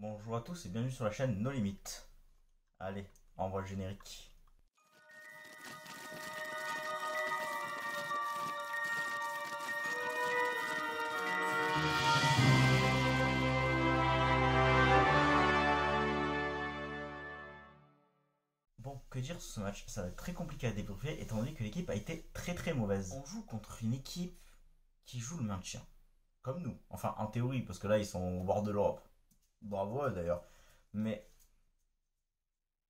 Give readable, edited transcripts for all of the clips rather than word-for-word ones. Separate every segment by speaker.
Speaker 1: Bonjour à tous et bienvenue sur la chaîne No Limites. Allez, envoie le générique. Bon, que dire sur ce match? Ça va être très compliqué à débriefer étant donné que l'équipe a été très mauvaise. On joue contre une équipe qui joue le maintien. Comme nous. Enfin, en théorie, parce que là, ils sont au bord de l'Europe. Bravo à eux d'ailleurs. Mais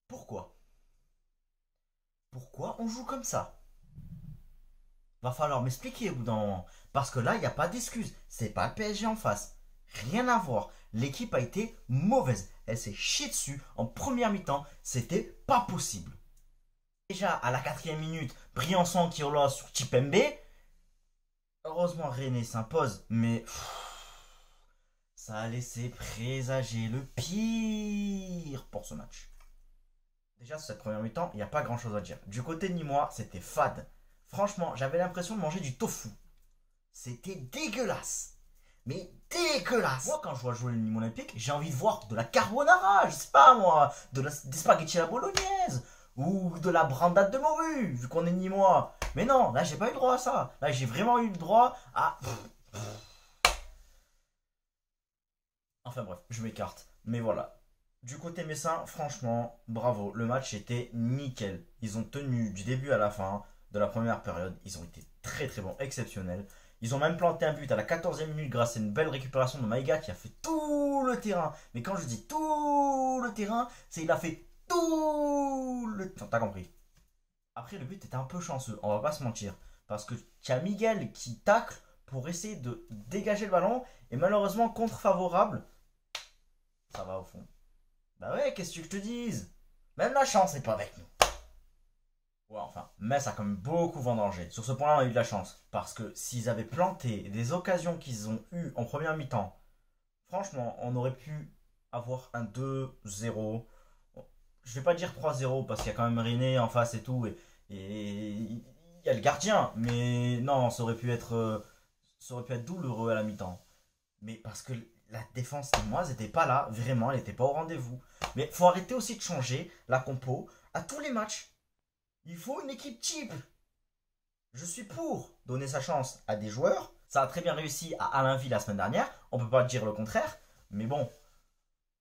Speaker 1: pourquoi? Pourquoi on joue comme ça? Va falloir m'expliquer au bout d'un moment. Parce que là, il n'y a pas d'excuse. C'est pas le PSG en face. Rien à voir. L'équipe a été mauvaise. Elle s'est chiée dessus en première mi-temps. C'était pas possible. Déjà, à la 4e minute, Briançon qui relance sur Chipembe. Heureusement, René s'impose. Mais ça a laissé présager le pire pour ce match. Déjà, sur cette première mi-temps, il n'y a pas grand-chose à dire. Du côté nîmois, c'était fade. Franchement, j'avais l'impression de manger du tofu. C'était dégueulasse. Mais dégueulasse. Moi, quand je vois jouer le Nîmes Olympique, j'ai envie de voir de la carbonara, je sais pas moi, des spaghettis à la bolognaise, ou de la brandade de morue, vu qu'on est nîmois. Mais non, là, j'ai pas eu le droit à ça. Là, j'ai vraiment eu le droit à... Enfin bref, je m'écarte. Mais voilà. Du côté messin, franchement, bravo. Le match était nickel. Ils ont tenu du début à la fin de la première période. Ils ont été très bons, exceptionnels. Ils ont même planté un but à la 14e minute grâce à une belle récupération de Maïga qui a fait tout le terrain. Mais quand je dis tout le terrain, c'est il a fait tout le terrain. T'as compris. Après, le but était un peu chanceux, on va pas se mentir. Parce que tu as Miguel qui tacle pour essayer de dégager le ballon. Et malheureusement, contre-favorable, ça va au fond. Bah ouais, qu'est-ce que tu veux que je te dise? Même la chance n'est pas avec nous. Ouais, enfin, Metz a quand même beaucoup vendangé. Sur ce point-là, on a eu de la chance. Parce que s'ils avaient planté des occasions qu'ils ont eues en première mi-temps, franchement, on aurait pu avoir un 2-0. Je vais pas dire 3-0 parce qu'il y a quand même René en face et tout. Et il y a le gardien. Mais non, ça aurait pu être douloureux à la mi-temps. Mais parce que la défense moi, n'était pas là. Vraiment, elle n'était pas au rendez-vous. Mais faut arrêter aussi de changer la compo à tous les matchs. Il faut une équipe type. Je suis pour donner sa chance à des joueurs. Ça a très bien réussi à Alain Ville la semaine dernière. On peut pas dire le contraire. Mais bon, au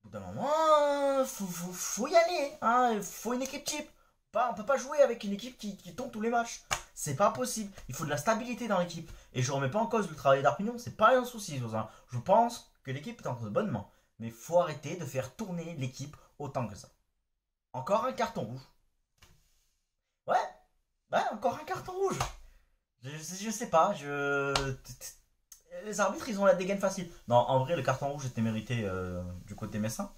Speaker 1: bout d'un moment, faut y aller. Hein. Faut une équipe type. On peut pas jouer avec une équipe qui tombe tous les matchs. C'est pas possible. Il faut de la stabilité dans l'équipe. Et je remets pas en cause le travail d'Arpignon. C'est pas un souci. Je pense que l'équipe est entre de bonnes mains. Mais faut arrêter de faire tourner l'équipe autant que ça. Encore un carton rouge. Ouais, bah encore un carton rouge. Je sais pas, les arbitres, ils ont la dégaine facile. Non, en vrai, le carton rouge était mérité du côté messin.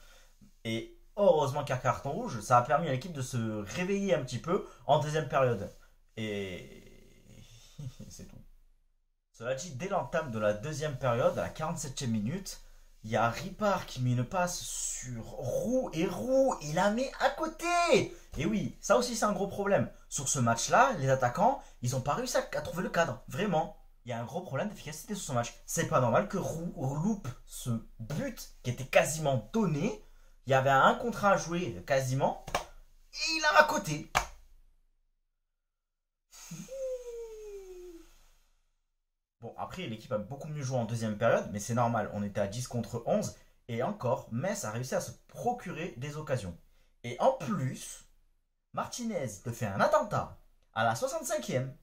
Speaker 1: Et heureusement qu'un carton rouge, ça a permis à l'équipe de se réveiller un petit peu en deuxième période. Et c'est tout. Cela dit, dès l'entame de la deuxième période, à la 47e minute, il y a Ripard qui met une passe sur Roux et Roux, il la met à côté. Et oui, ça aussi c'est un gros problème. Sur ce match-là, les attaquants, ils n'ont pas réussi à trouver le cadre, vraiment. Il y a un gros problème d'efficacité sur ce match. C'est pas normal que Roux loupe ce but qui était quasiment donné. Il y avait un contre un à jouer quasiment. Et il a à côté. Bon, après, l'équipe a beaucoup mieux joué en deuxième période, mais c'est normal, on était à 10 contre 11, et encore, Metz a réussi à se procurer des occasions. Et en plus, Martinez te fait un attentat à la 65e.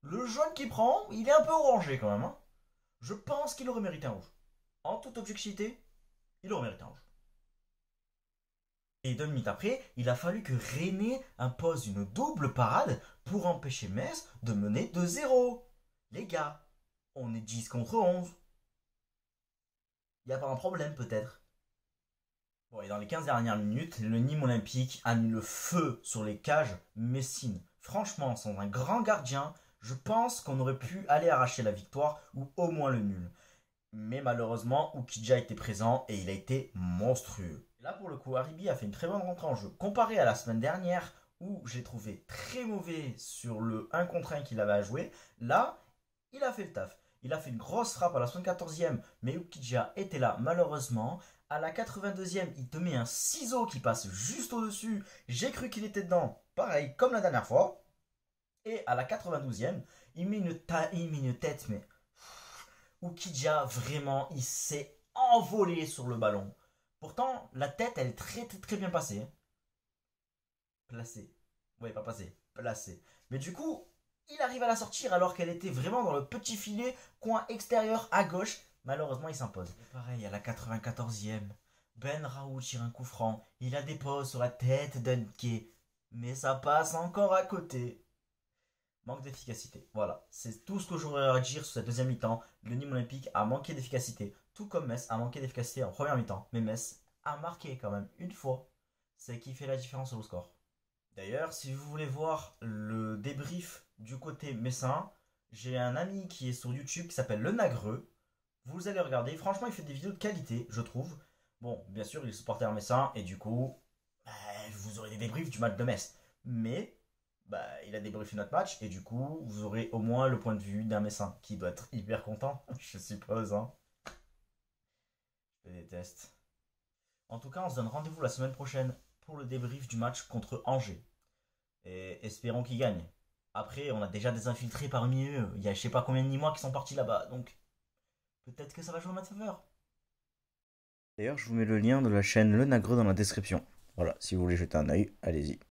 Speaker 1: Le jaune qu'il prend, il est un peu orangé quand même. Hein. Je pense qu'il aurait mérité un rouge. En toute objectivité, il aurait mérité un rouge. Et 2 minutes après, il a fallu que René impose une double parade pour empêcher Metz de mener 2-0. Les gars, on est 10 contre 11. Il n'y a pas un problème peut-être. Bon, et dans les 15 dernières minutes, le Nîmes Olympique a mis le feu sur les cages messines. Franchement, sans un grand gardien, je pense qu'on aurait pu aller arracher la victoire ou au moins le nul. Mais malheureusement, Oukidja était présent et il a été monstrueux. Là, pour le coup, Haribi a fait une très bonne rentrée en jeu. Comparé à la semaine dernière, où j'ai trouvé très mauvais sur le 1 contre 1 qu'il avait à jouer, là, il a fait le taf. Il a fait une grosse frappe à la 74e, mais Ukidja était là malheureusement. À la 82e, il te met un ciseau qui passe juste au-dessus. J'ai cru qu'il était dedans. Pareil, comme la dernière fois. Et à la 92e, il met une tête, mais Ukidja, vraiment, il s'est envolé sur le ballon. Pourtant, la tête, elle est très très, très bien passée, hein. Placée. Ouais, pas passée, placée. Mais du coup, il arrive à la sortir alors qu'elle était vraiment dans le petit filet, coin extérieur à gauche. Malheureusement, il s'impose. Et pareil, à la 94e, Ben Raoult tire un coup franc. Il la dépose sur la tête d'Unke. Mais ça passe encore à côté. Manque d'efficacité. Voilà, c'est tout ce que j'aurais à dire sur cette deuxième mi-temps. Le Nîmes Olympique a manqué d'efficacité, tout comme Metz a manqué d'efficacité en première mi-temps. Mais Metz a marqué quand même une fois. C'est qui fait la différence au score. D'ailleurs, si vous voulez voir le débrief du côté messin, j'ai un ami qui est sur YouTube qui s'appelle Le Nagreux. Vous allez regarder, franchement, il fait des vidéos de qualité, je trouve. Bon, bien sûr, il est supporter messin et du coup, vous aurez des débriefs du match de Metz. Mais il a débriefé notre match et du coup, vous aurez au moins le point de vue d'un messin qui doit être hyper content, je suppose. Hein. Je déteste. En tout cas, on se donne rendez-vous la semaine prochaine pour le débrief du match contre Angers. Et espérons qu'ils gagnent. Après, on a déjà des infiltrés parmi eux. Il y a je sais pas combien de Nîmois qui sont partis là-bas. Donc, peut-être que ça va jouer en notre faveur. D'ailleurs, je vous mets le lien de la chaîne Le Nagreux dans la description. Voilà, si vous voulez jeter un oeil, allez-y.